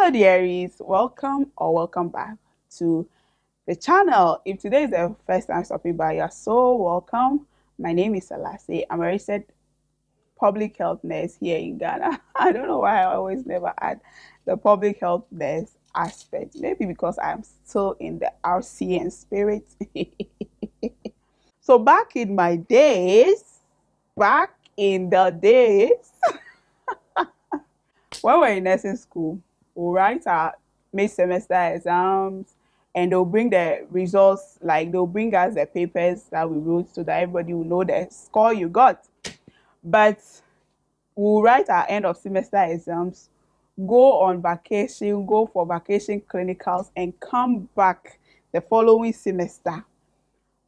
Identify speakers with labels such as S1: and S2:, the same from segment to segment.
S1: Hello dearies, welcome or welcome back to the channel. If today is the first time stopping by, you're so welcome. My name is Selase. I'm a registered public health nurse here in Ghana. I don't know why I always never add the public health nurse aspect. Maybe because I'm still in the RCN spirit. So back in the days, when we're in nursing school, we'll write our mid-semester exams and they'll bring the results, like they'll bring us the papers that we wrote so that everybody will know the score you got. But we'll write our end of semester exams, go on vacation, go for vacation clinicals, and come back the following semester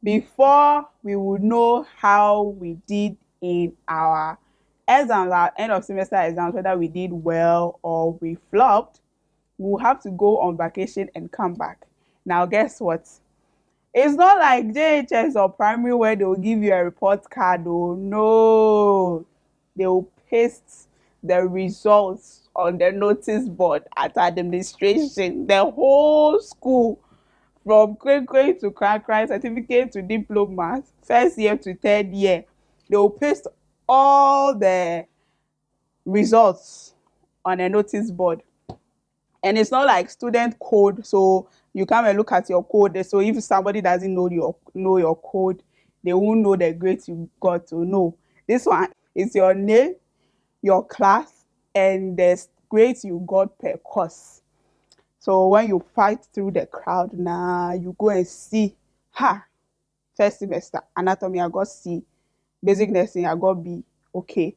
S1: before we would know how we did in our exams, our end of semester exams, whether we did well or we flopped. We'll have to go on vacation and come back. Now, guess what? It's not like JHS or primary where they'll give you a report card. Oh, no. They'll paste the results on the notice board at administration. The whole school, from grade to cry, certificate to diploma, first year to third year, they'll paste all the results on a notice board. And it's not like student code, so you come and look at your code. So if somebody doesn't know your code, they won't know the grades you got to know. This one is your name, your class, and the grades you got per course. So when you fight through the crowd, now you go and see, first semester anatomy I got C, basic nursing I got B. Okay,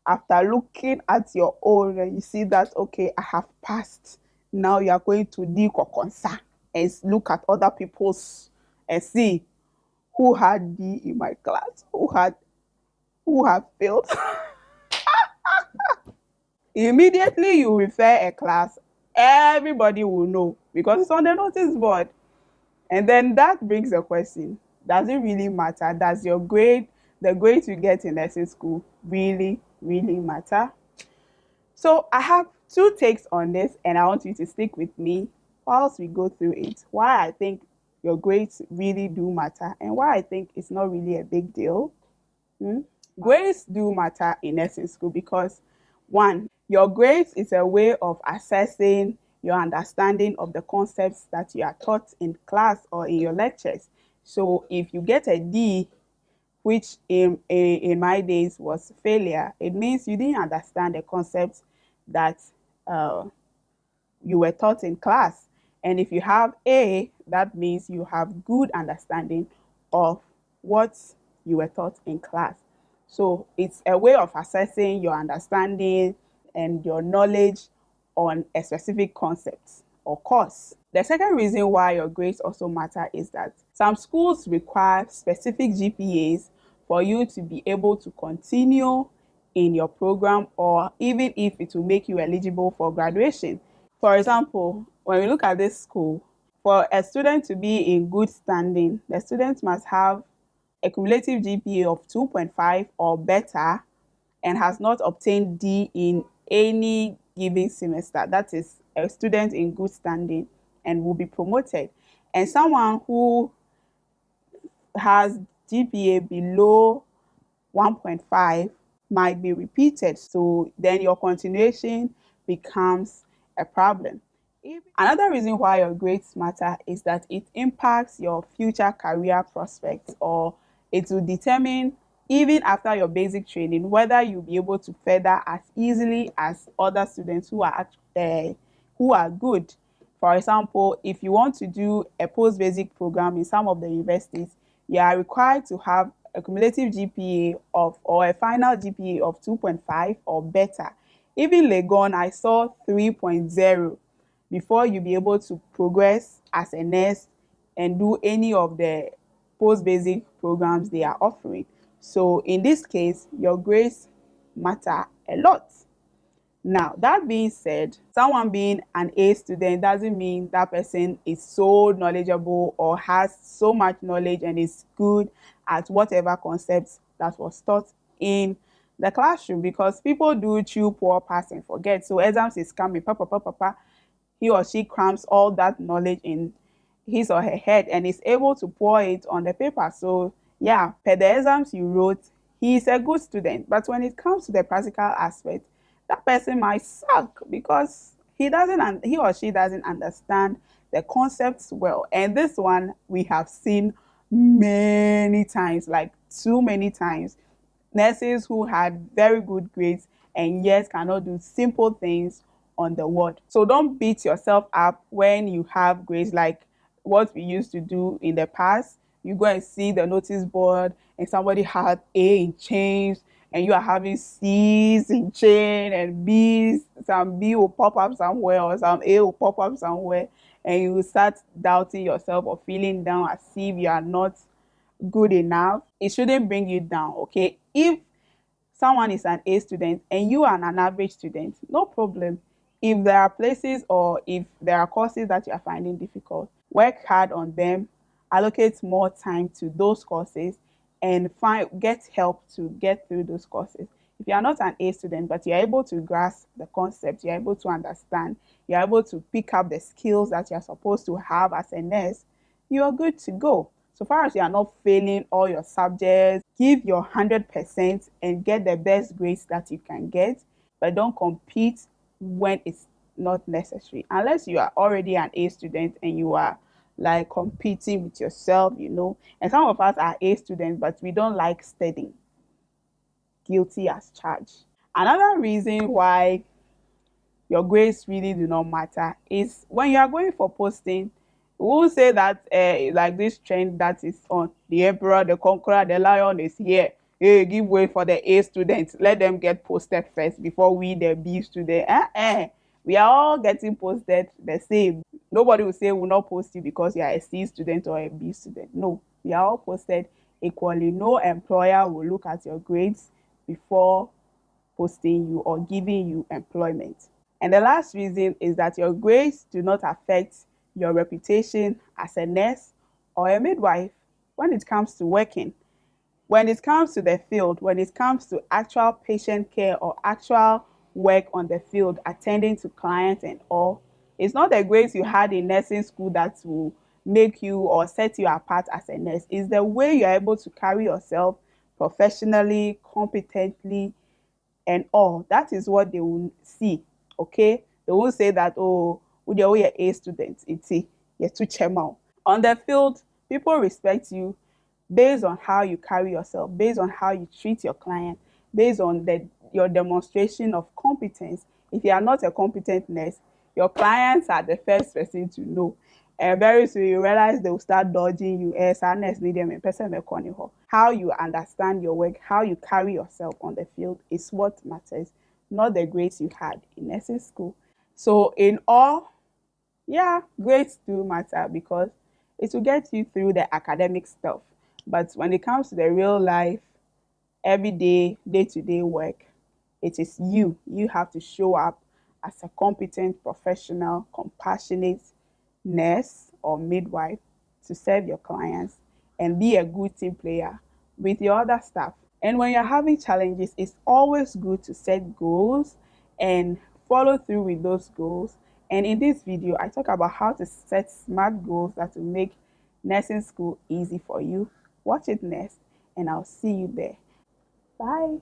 S1: after looking at your own and you see that, okay, I have passed, now you are going to do kokonsa and look at other people's and see who had D in my class, who have failed. Immediately you refer a class, everybody will know because it's on the notice board. And then that brings the question, does it really matter? Does your grade, the grades you get in nursing school, really matter? So I have two takes on this and I want you to stick with me whilst we go through it. Why I think your grades really do matter and why I think it's not really a big deal. Grades do matter in nursing school because, one, your grades is a way of assessing your understanding of the concepts that you are taught in class or in your lectures. So if you get a D, which in my days was failure, it means you didn't understand the concepts that you were taught in class. And if you have A, that means you have good understanding of what you were taught in class. So it's a way of assessing your understanding and your knowledge on a specific concept or course. The second reason why your grades also matter is that some schools require specific GPAs for you to be able to continue in your program, or even if it will make you eligible for graduation. For example, when we look at this school, for a student to be in good standing, the student must have a cumulative GPA of 2.5 or better and has not obtained D in any given semester. That is a student in good standing and will be promoted. And someone who has GPA below 1.5 might be repeated. So then your continuation becomes a problem. Another reason why your grades matter is that it impacts your future career prospects, or it will determine, even after your basic training, whether you'll be able to further as easily as other students who are good. For example, if you want to do a post-basic program in some of the universities, you are required to have a cumulative GPA of, or a final GPA of 2.5 or better. Even Legon, I saw 3.0 before you be able to progress as a nurse and do any of the post-basic programs they are offering. So in this case, your grades matter a lot. Now, that being said, someone being an A student doesn't mean that person is so knowledgeable or has so much knowledge and is good at whatever concepts that was taught in the classroom, because people do chew, poor, pass, and forget. So exams is coming, papa, papa, papa. he or she crams all that knowledge in his or her head and is able to pour it on the paper. So yeah, per the exams you wrote, he is a good student. But when it comes to the practical aspect, that person might suck because he or she doesn't understand the concepts well. And this one we have seen many times, like too many times. Nurses who had very good grades and yet cannot do simple things on the ward. So don't beat yourself up when you have grades like what we used to do in the past. You go and see the notice board and somebody had A in change and you are having C's in chain and B's, some B will pop up somewhere or some A will pop up somewhere, and you will start doubting yourself or feeling down as if you are not good enough. It shouldn't bring you down, okay? If someone is an A student and you are an average student, no problem. If there are places or if there are courses that you are finding difficult, work hard on them, allocate more time to those courses, and get help to get through those courses. If you are not an A student, but you're able to grasp the concept, you're able to understand, you're able to pick up the skills that you're supposed to have as a nurse, you are good to go. So far as you are not failing all your subjects, give your 100% and get the best grades that you can get, but don't compete when it's not necessary. Unless you are already an A student and you are like competing with yourself, you know. And some of us are A students, but we don't like studying. Guilty as charged. Another reason why your grades really do not matter is when you are going for posting, we will say that like this trend that is on the emperor, the conqueror, the lion is here. Hey, give way for the A students. Let them get posted first before we, the B student. We are all getting posted the same. Nobody will say we'll not post you because you are a C student or a B student. No, we are all posted equally. No employer will look at your grades before posting you or giving you employment. And the last reason is that your grades do not affect your reputation as a nurse or a midwife when it comes to working. When it comes to the field, when it comes to actual patient care or actual work on the field, attending to clients and all, it's not the grades you had in nursing school that will make you or set you apart as a nurse. It's the way you're able to carry yourself professionally, competently, and all. That is what they will see. Okay, they won't say that, oh, we are A students, it's you're too chemo. On the field, people respect you based on how you carry yourself, based on how you treat your client, based on your demonstration of competence. If you are not a competent nurse, your clients are the first person to know. And very soon you realize they will start dodging you. Sadness need them in person. How you understand your work, how you carry yourself on the field is what matters, not the grades you had in nursing school. So in all, yeah, grades do matter because it will get you through the academic stuff. But when it comes to the real life, everyday, day-to-day work, it is you. You have to show up as a competent professional, compassionate nurse or midwife to serve your clients and be a good team player with your other staff. And when you're having challenges, it's always good to set goals and follow through with those goals. And in this video, I talk about how to set smart goals that will make nursing school easy for you. Watch it next, and I'll see you there. Bye.